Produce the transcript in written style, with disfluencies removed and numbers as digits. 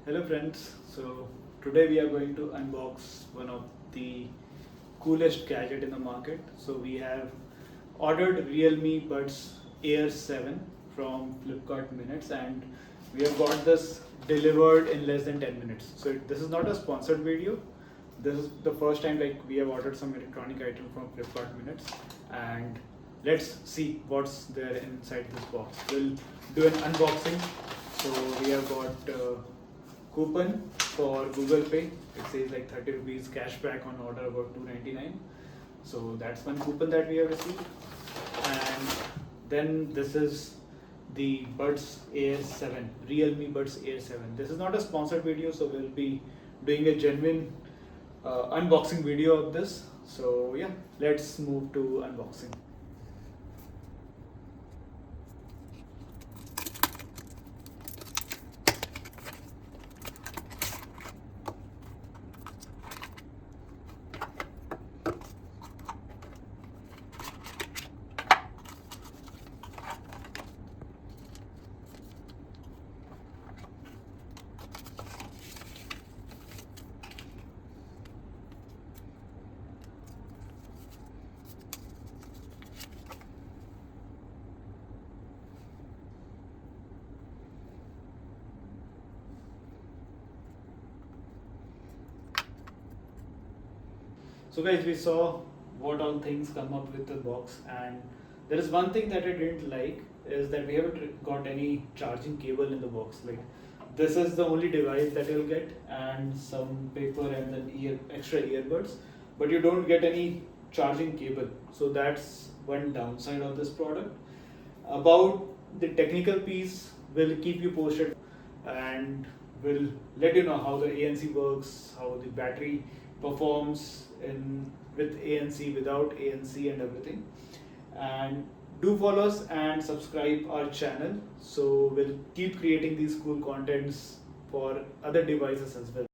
Hello friends, so today we are going to unbox one of the coolest gadget in the market. So we have ordered Realme Buds Air 7 from Flipkart Minutes, and we have got this delivered in less than 10 minutes. So this is not a sponsored video. This is the first time we have ordered some electronic item from Flipkart Minutes, and let's see what's there inside this box. We'll do an unboxing. So we have got coupon for Google Pay. It says like 30 rupees cashback on order about 299. So that's one coupon that we have received. And then this is the Buds Air 7, Realme Buds Air 7. This is not a sponsored video, so we'll be doing a genuine unboxing video of this. So yeah, let's move to unboxing. So guys, we saw what all things come up with the box, and there is one thing that I didn't like is that we haven't got any charging cable in the box. Like, this is the only device that you'll get, and some paper and then extra earbuds, but you don't get any charging cable. So that's one downside of this product. About the technical piece, we'll keep you posted, and we'll let you know how the ANC works, how the battery performs in with ANC, without ANC, and everything. And do follow us and subscribe our channel, so we'll keep creating these cool contents for other devices as well.